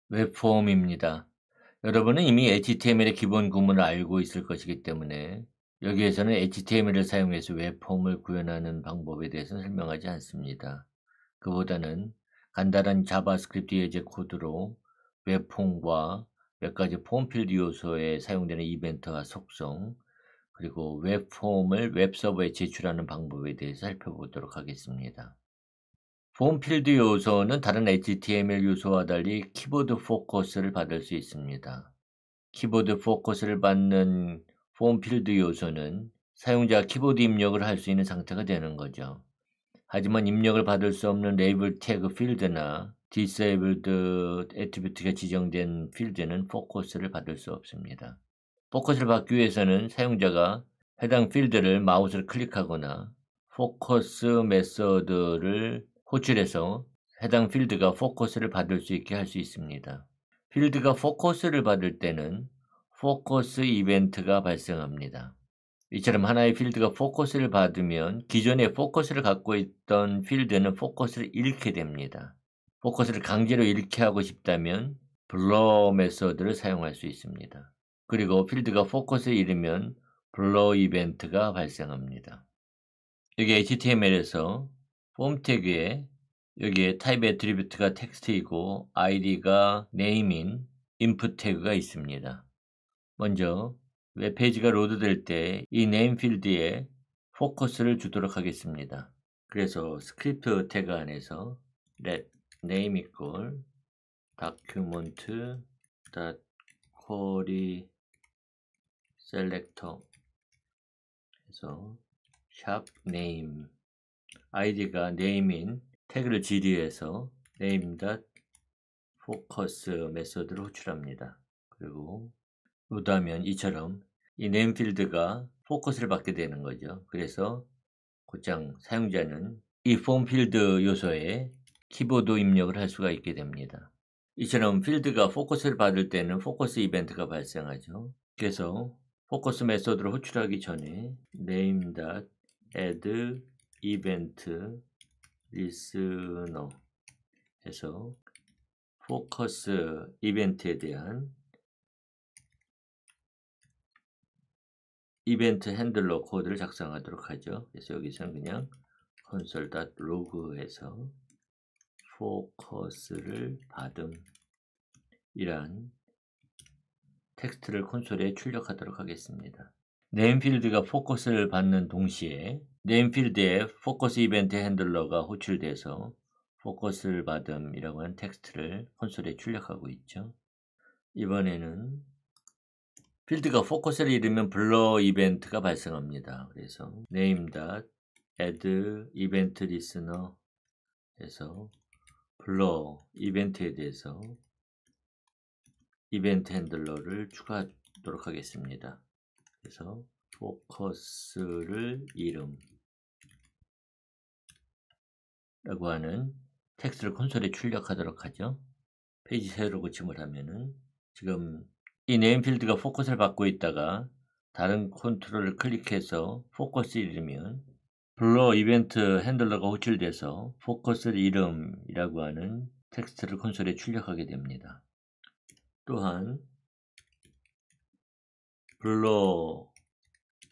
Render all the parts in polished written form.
웹폼입니다. 여러분은 이미 HTML의 기본 구문을 알고 있을 것이기 때문에 여기에서는 HTML을 사용해서 웹폼을 구현하는 방법에 대해서 설명하지 않습니다. 그보다는 간단한 자바스크립트 예제 코드로 웹폼과 몇 가지 폼 필드 요소에 사용되는 이벤트와 속성, 그리고 웹폼을 웹서버에 제출하는 방법에 대해서 살펴보도록 하겠습니다. 폼 필드 요소는 다른 HTML 요소와 달리 키보드 포커스를 받을 수 있습니다. 키보드 포커스를 받는 폼 필드 요소는 사용자가 키보드 입력을 할 수 있는 상태가 되는 거죠. 하지만 입력을 받을 수 없는 레이블 태그 필드나 디세이블드 애트리뷰트가 지정된 필드는 포커스를 받을 수 없습니다. 포커스를 받기 위해서는 사용자가 해당 필드를 마우스를 클릭하거나 포커스 메서드를 호출해서 해당 필드가 포커스를 받을 수 있게 할 수 있습니다. 필드가 포커스를 받을 때는 포커스 이벤트가 발생합니다. 이처럼 하나의 필드가 포커스를 받으면 기존에 포커스를 갖고 있던 필드는 포커스를 잃게 됩니다. 포커스를 강제로 잃게 하고 싶다면 블러 메서드를 사용할 수 있습니다. 그리고 필드가 포커스를 잃으면 블러 이벤트가 발생합니다. 여기 HTML에서 폼 태그에 여기에 타입 애트리뷰트가 텍스트이고 id가 name인 input 태그가 있습니다. 먼저 웹페이지가 로드될 때 이 name 필드에 포커스를 주도록 하겠습니다. 그래서 스크립트 태그 안에서 let name equal document.query selector 해서 샵 name id가 name인 태그를 지리해서 name.focus 메서드를 호출합니다. 그리고 로드하면 이처럼 이 name 필드가 포커스를 받게 되는 거죠. 그래서 곧장 사용자는 이 폼 필드 요소에 키보드 입력을 할 수가 있게 됩니다. 이처럼 필드가 포커스를 받을 때는 포커스 이벤트가 발생하죠. 그래서 포커스 메서드를 호출하기 전에 name.add event listener 해서 포커스 이벤트에 대한 이벤트 핸들러 코드를 작성하도록 하죠. 그래서 여기서는 그냥 console.log에서 포커스를 받음 이란 텍스트를 콘솔에 출력하도록 하겠습니다. 네임 필드가 포커스를 받는 동시에 네임 필드에 포커스 이벤트 핸들러가 호출돼서 포커스를 받음이라고 하는 텍스트를 콘솔에 출력하고 있죠. 이번에는 필드가 포커스를 잃으면 블러 이벤트가 발생합니다. 그래서 name.add event listener 해서 블러 이벤트에 대해서 이벤트 핸들러를 추가하도록 하겠습니다. 그래서 포커스를 잃음 라고 하는 텍스트를 콘솔에 출력하도록 하죠. 페이지 세로 고침을 하면은 지금 이 네임 필드가 포커스를 받고 있다가 다른 컨트롤을 클릭해서 포커스를 잃으면 블러 이벤트 핸들러가 호출돼서 포커스를 잃음이라고 하는 텍스트를 콘솔에 출력하게 됩니다. 또한 블러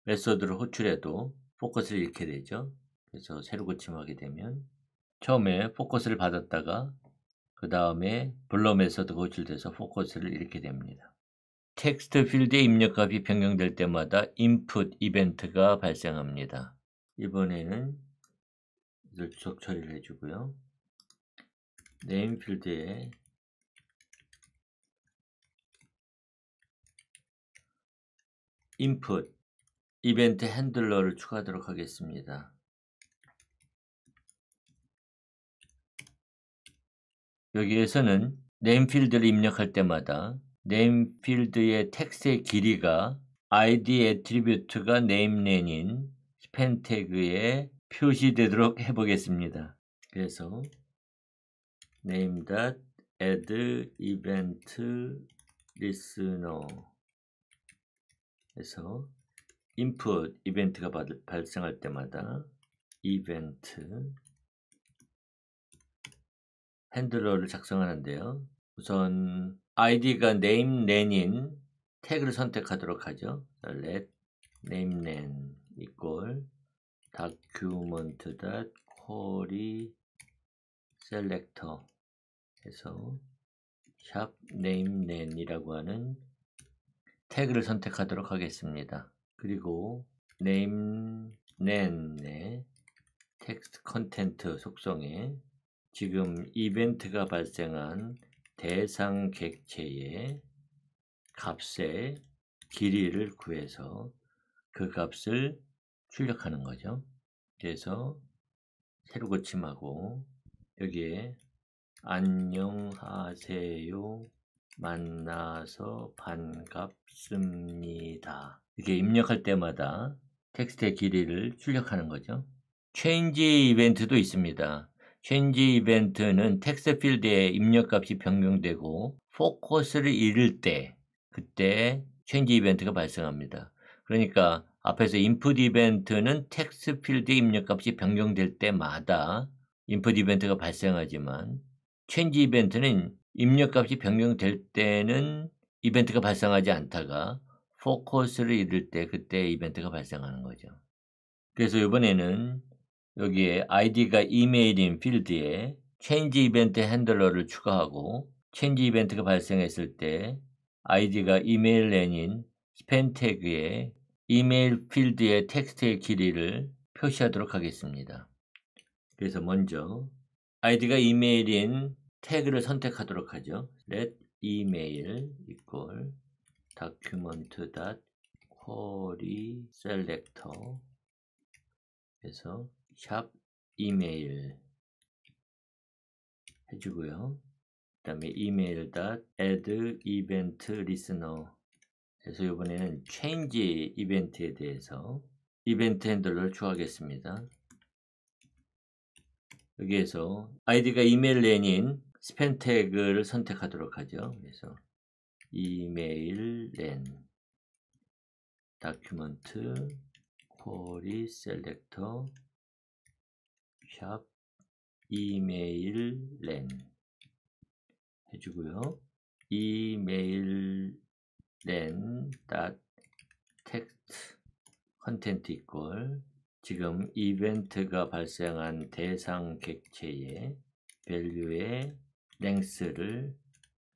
메서드를 호출해도 포커스를 잃게 되죠. 그래서 새로 고침하게 되면 처음에 포커스를 받았다가 그 다음에 블러 메서드가 호출돼서 포커스를 잃게 됩니다. 텍스트 필드의 입력값이 변경될 때마다 input 이벤트가 발생합니다. 이번에는 이걸 주석 처리를 해주고요. name 필드에 input 이벤트 핸들러를 추가하도록 하겠습니다. 여기에서는 name 필드를 입력할 때마다 name 필드의 텍스트의 길이가 id 애트리뷰트가 namelen인 스팬 태그에 표시되도록 해보겠습니다. 그래서 name.add event listener 해서 input 이벤트가 발생할 때마다 이벤트 핸들러를 작성하는데요. 우선 id가 namelen인 태그를 선택하도록 하죠. let namelen equal document.query selector 해서 샵 namelen이라고 하는 태그를 선택하도록 하겠습니다. 그리고 namelen의 텍스트 컨텐트 속성에 지금 이벤트가 발생한 대상 객체의 값의 길이를 구해서 그 값을 출력하는 거죠. 그래서 새로 고침하고 여기에 안녕하세요 만나서 반갑습니다 이렇게 입력할 때마다 텍스트의 길이를 출력하는 거죠. 체인지 이벤트도 있습니다. 체인지 이벤트는 텍스트 필드에 입력값이 변경되고 포커스를 잃을 때 그때 체인지 이벤트가 발생합니다. 그러니까 앞에서 인풋 이벤트는 텍스트 필드의 입력값이 변경될 때마다 인풋 이벤트가 발생하지만 체인지 이벤트는 입력값이 변경될 때는 이벤트가 발생하지 않다가 포커스를 잃을 때 그때 이벤트가 발생하는 거죠. 그래서 이번에는 여기에 id가 이메일인 필드에 change 이벤트 핸들러를 추가하고 change 이벤트가 발생했을 때 id가 이메일렌인 스팸 태그에 이메일 필드의 텍스트의 길이를 표시하도록 하겠습니다. 그래서 먼저 id가 이메일인 태그를 선택하도록 하죠. let email equal document.query selector 해서 샵 이메일 해주고요. 그 다음에 email.add event listener 해서 이번에는 change 이벤트에 대해서 이벤트 핸들러를 추가하겠습니다. 여기에서 id가 이메일렌인 스팸 태그를 선택하도록 하죠. 그래서 이메일렌 document query selector 샵 이메일렌 해주고요. 이메일렌 text 컨텐트 equal 지금 이벤트가 발생한 대상 객체의 value의 length를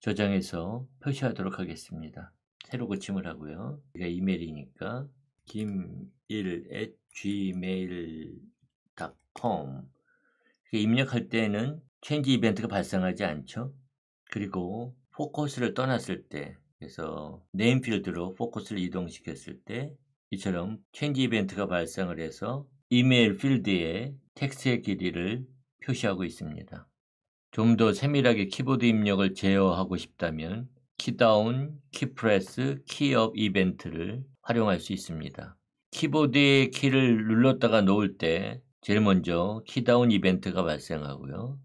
저장해서 표시하도록 하겠습니다. 새로 고침을 하고요. 이가 이메일이니까 김1@gmail.com 입력할 때는 체인지 이벤트가 발생하지 않죠. 그리고 포커스를 떠났을 때 그래서 네임 필드로 포커스를 이동시켰을 때 이처럼 체인지 이벤트가 발생을 해서 이메일 필드에 텍스트의 길이를 표시하고 있습니다. 좀 더 세밀하게 키보드 입력을 제어하고 싶다면 키다운, 키프레스, 키업 이벤트를 활용할 수 있습니다. 키보드의 키를 눌렀다가 놓을 때 제일 먼저 키다운 이벤트가 발생하고요.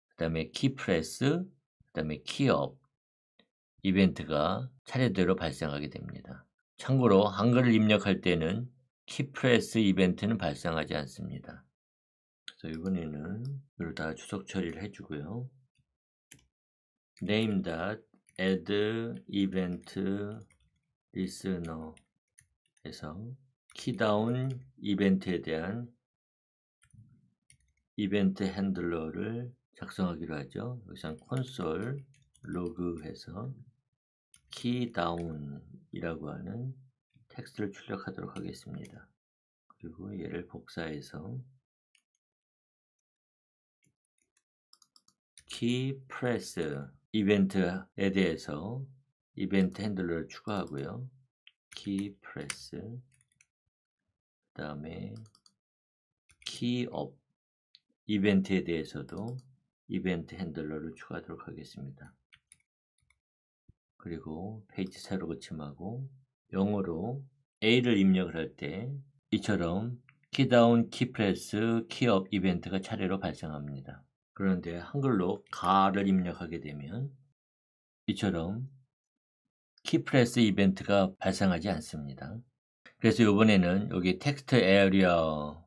그 다음에 키프레스, 그 다음에 키업 이벤트가 차례대로 발생하게 됩니다. 참고로 한글을 입력할 때는 키프레스 이벤트는 발생하지 않습니다. 그래서 이번에는 이걸 다 주석 처리를 해주고요. name.add event listener 해서 키다운 이벤트에 대한 이벤트 핸들러를 작성하기로 하죠. 여기서 콘솔 로그해서 키다운이라고 하는 텍스트를 출력하도록 하겠습니다. 그리고 얘를 복사해서 키프레스 이벤트에 대해서 이벤트 핸들러를 추가하고요. 키프레스 그 다음에 키업 이벤트에 대해서도 이벤트 핸들러를 추가하도록 하겠습니다. 그리고 페이지 새로 고침하고 영어로 A를 입력을 할 때 이처럼 키다운, 키프레스, 키업 이벤트가 차례로 발생합니다. 그런데 한글로 가를 입력하게 되면 이처럼 키프레스 이벤트가 발생하지 않습니다. 그래서 이번에는 여기 텍스트 에리어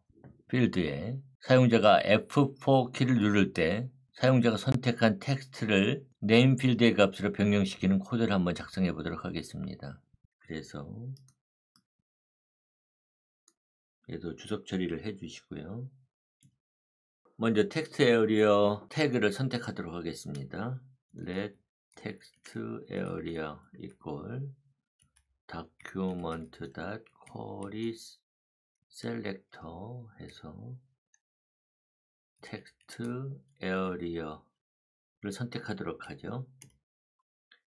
필드에 사용자가 F4 키를 누를 때 사용자가 선택한 텍스트를 네임 필드의 값으로 변경시키는 코드를 한번 작성해 보도록 하겠습니다. 그래서 얘도 주석 처리를 해 주시고요. 먼저 텍스트 에어리어 태그를 선택하도록 하겠습니다. let text area equal document.query selector 해서 텍스트 에어리어를 선택하도록 하죠.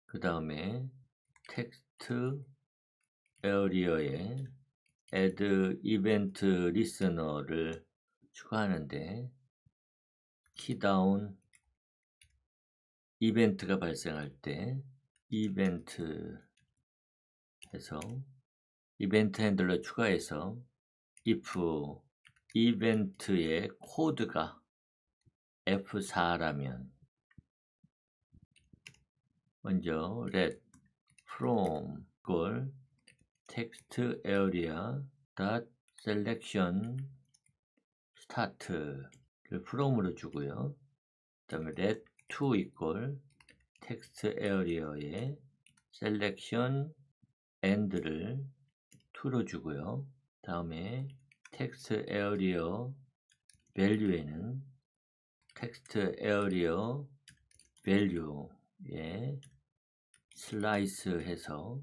그 다음에 텍스트 에어리어에 add event listener를 추가하는데 키다운 이벤트가 발생할 때 이벤트 해서 이벤트 핸들러 추가해서 if 이벤트의 코드가 F4라면 먼저 let from equal text area dot selection start를 from으로 주고요. 그 다음에 let to equal text area에 selection end를 to로 주고요. 다음에 text area value에는 text area value에 슬라이스 해서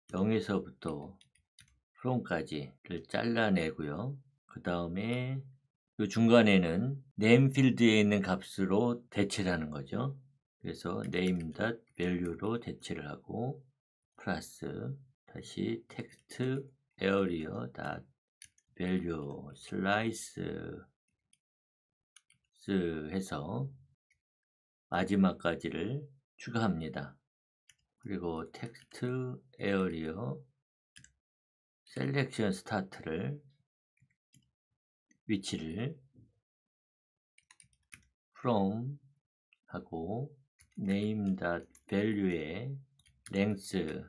0에서부터 from까지를 잘라내고요. 그 다음에 이 중간에는 name 필드에 있는 값으로 대체를 하는 거죠. 그래서 name.value로 대체를 하고 플러스 다시 text area.value 슬라이스 해서 마지막까지를 추가합니다. 그리고 text area selection start를 위치를 from 하고 name.value에 length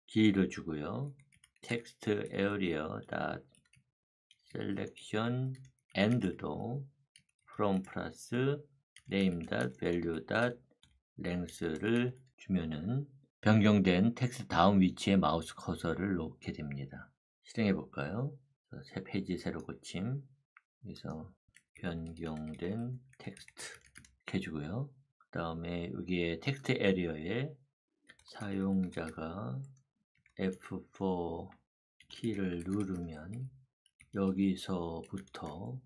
길이를 주고요. text area.selection end도 from 플러스 name.value.length를 주면은 변경된 텍스트 다음 위치에 마우스 커서를 놓게 됩니다. 실행해 볼까요? 새 페이지 새로 고침. 그래서 변경된 텍스트 이렇게 해주고요. 그 다음에 여기에 텍스트 에리어에 사용자가 F4 키를 누르면 여기서부터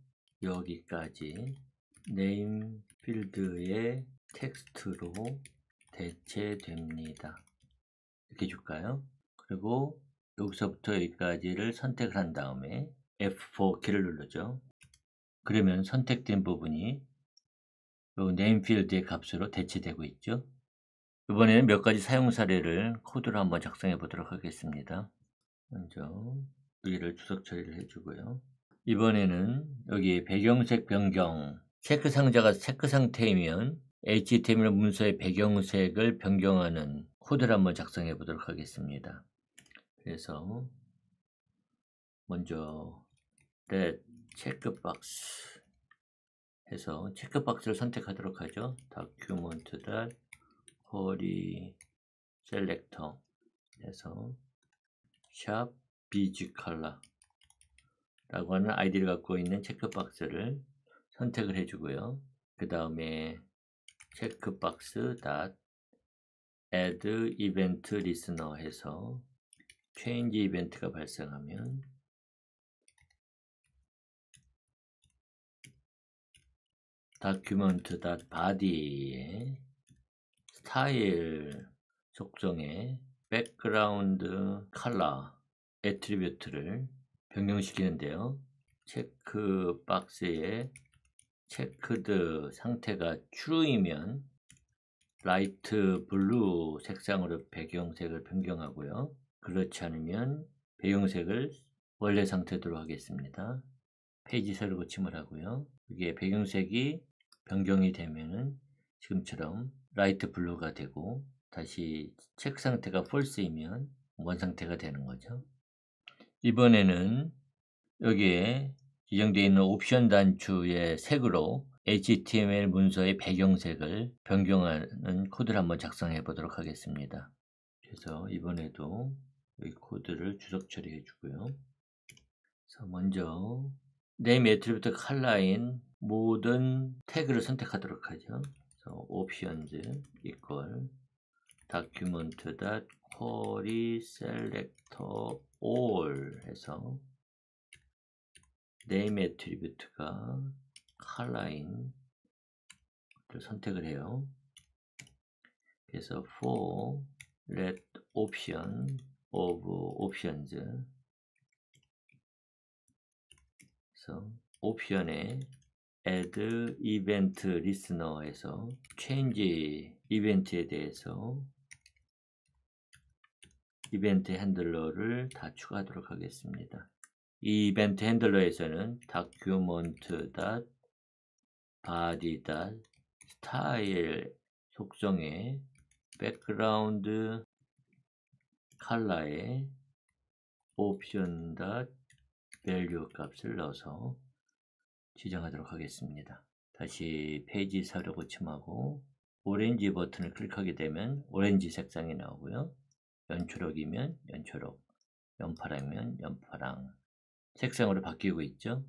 여기까지 네임 필드의 텍스트로 대체됩니다. 이렇게 줄까요? 그리고 여기서부터 여기까지를 선택을 한 다음에 F4 키를 누르죠. 그러면 선택된 부분이 이 네임 필드의 값으로 대체되고 있죠. 이번에는 몇 가지 사용 사례를 코드로 한번 작성해 보도록 하겠습니다. 먼저 여기를 주석 처리를 해주고요. 이번에는 여기 배경색 변경 체크 상자가 체크 상태이면 HTML 문서의 배경색을 변경하는 코드를 한번 작성해 보도록 하겠습니다. 그래서 먼저 let 체크박스 해서 체크박스를 선택하도록 하죠. document.query selector 해서 샵 bg color 라고 하는 아이디를 갖고 있는 체크박스를 선택을 해주고요. 그 다음에 체크박스 add event listener 해서 change 이벤트가 발생하면 document.body에 스타일 속성에 background color 애트리뷰트를 변경시키는데요. 체크박스에 체크드 상태가 true이면 라이트 블루 색상으로 배경색을 변경하고요. 그렇지 않으면 배경색을 원래 상태대로 하겠습니다. 페이지 새로 고침을 하고요. 이게 배경색이 변경이 되면은 지금처럼 라이트 블루가 되고 다시 체크 상태가 false이면 원 상태가 되는 거죠. 이번에는 여기에 지정되어 있는 옵션 단추의 색으로 HTML 문서의 배경색을 변경하는 코드를 한번 작성해 보도록 하겠습니다. 그래서 이번에도 이 코드를 주석 처리해 주고요. 그래서 먼저 네임 애트리뷰트 컬러인 모든 태그를 선택하도록 하죠. 그래서 options equal document.query selector all 해서 네임 애트리뷰트가 컬러인 선택을 해요. 그래서 for let option of options 그래서 옵션에 add event listener에서 change 이벤트에 대해서 이벤트 핸들러를 다 추가하도록 하겠습니다. 이 이벤트 핸들러에서는 document.body.style 속성에 background 컬러에 option.value 값을 넣어서 지정하도록 하겠습니다. 다시 페이지 서류 고침하고 오렌지 버튼을 클릭하게 되면 오렌지 색상이 나오고요. 연초록이면 연초록, 연파랑이면 연파랑 색상으로 바뀌고 있죠.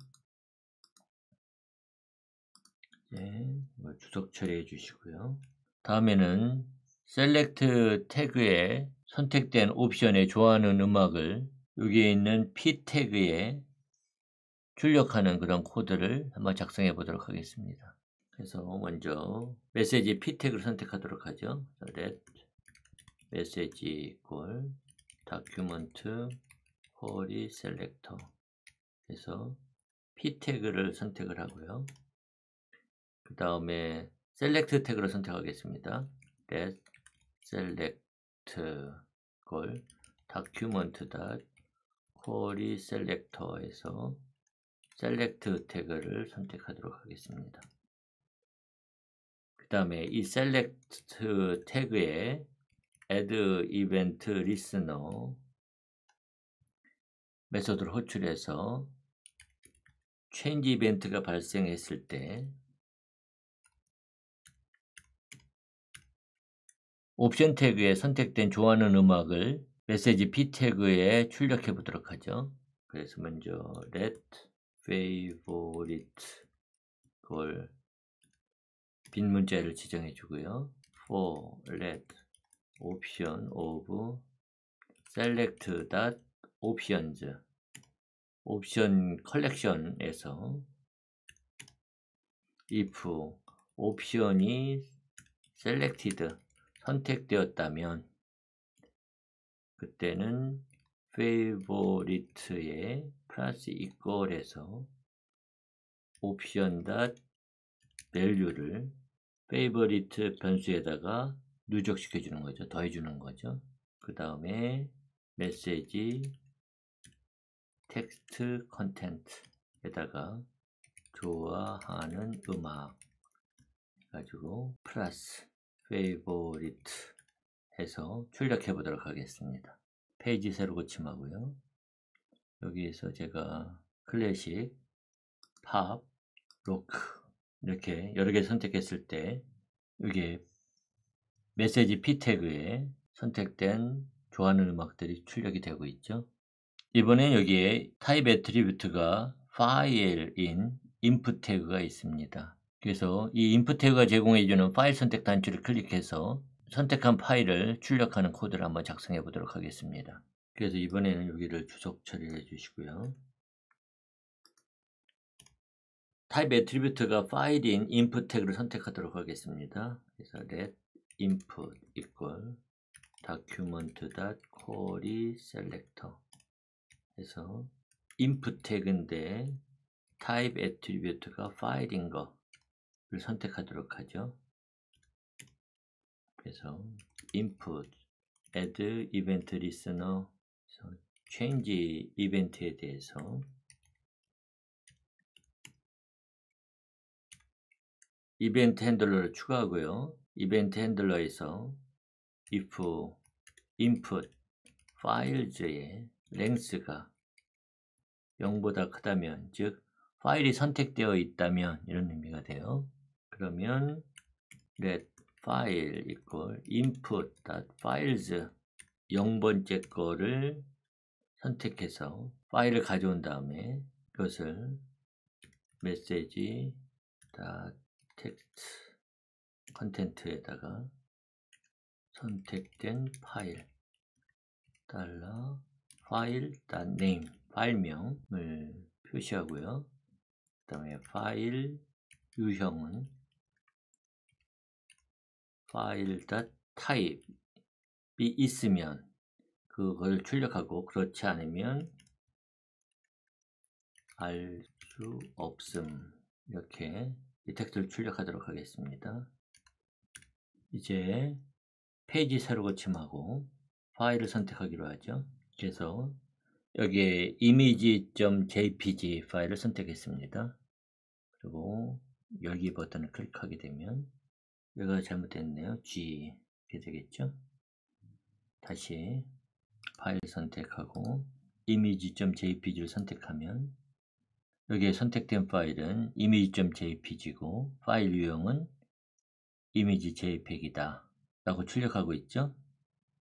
이제 주석 처리해 주시고요. 다음에는 셀렉트 태그에 선택된 옵션에 좋아하는 음악을 여기에 있는 p 태그에 출력하는 그런 코드를 한번 작성해 보도록 하겠습니다. 그래서 먼저 메시지 p 태그를 선택하도록 하죠. let message equal document query selector 그래서 p 태그를 선택을 하고요. 그 다음에 select 태그를 선택하겠습니다. let select equal document query selector에서 select 태그를 선택하도록 하겠습니다. 그 다음에 이 select 태그에 add event listener 메소드를 호출해서 change 이벤트가 발생했을 때 옵션 태그에 선택된 좋아하는 음악을 메시지 p 태그에 출력해 보도록 하죠. 그래서 먼저 let favorite 그걸 빈 문자를 지정해 주고요. for let option of select options 옵션 컬렉션에서 if 옵션이 selected 선택되었다면 그때는 favorite에 플러스 equal해서 옵션 value를 favorite 변수에다가 누적시켜 주는 거죠. 더해 주는 거죠. 그 다음에 메시지 텍스트 컨텐트에다가 좋아하는 음악 가지고 플러스 favorite 해서 출력해 보도록 하겠습니다. 페이지 새로 고침하고요. 여기에서 제가 클래식, 팝, 로크 이렇게 여러 개 선택했을 때 이게 메시지 p 태그에 선택된 좋아하는 음악들이 출력이 되고 있죠. 이번엔 여기에 타입 애트리뷰트가 파일인 input 태그가 있습니다. 그래서 이 input 태그가 제공해주는 파일 선택 단추를 클릭해서 선택한 파일을 출력하는 코드를 한번 작성해 보도록 하겠습니다. 그래서 이번에는 여기를 주석 처리해 주시고요. 타입 애트리뷰트가 파일인 input 태그를 선택하도록 하겠습니다. 그래서 let input equal document.query selector 해서 input 태그인데 타입 애트리뷰트가 파일인 거를 선택하도록 하죠. 그래서 input add event listener change 이벤트에 대해서 이벤트 핸들러를 추가하고요. 이벤트 핸들러에서 if input files의 length가 0보다 크다면 즉 파일이 선택되어 있다면 이런 의미가 돼요. 그러면 let file equal input.files 0번째 거를 선택해서 파일을 가져온 다음에 그것을 message.text 컨텐트에다가 선택된 파일 $file.name 파일명을 표시하고요. 그 다음에 파일 유형은 file.type이 있으면 그걸 출력하고 그렇지 않으면 알 수 없음 이렇게 이 텍스트를 출력하도록 하겠습니다. 이제 페이지 새로 고침하고 파일을 선택하기로 하죠. 그래서 여기에 image.jpg 파일을 선택했습니다. 그리고 열기 버튼을 클릭하게 되면 여기가 잘못됐네요. G 이렇게 되겠죠. 다시 파일 선택하고 image.jpg를 선택하면 여기에 선택된 파일은 image.jpg고 파일 유형은 image.jpg이다 라고 출력하고 있죠.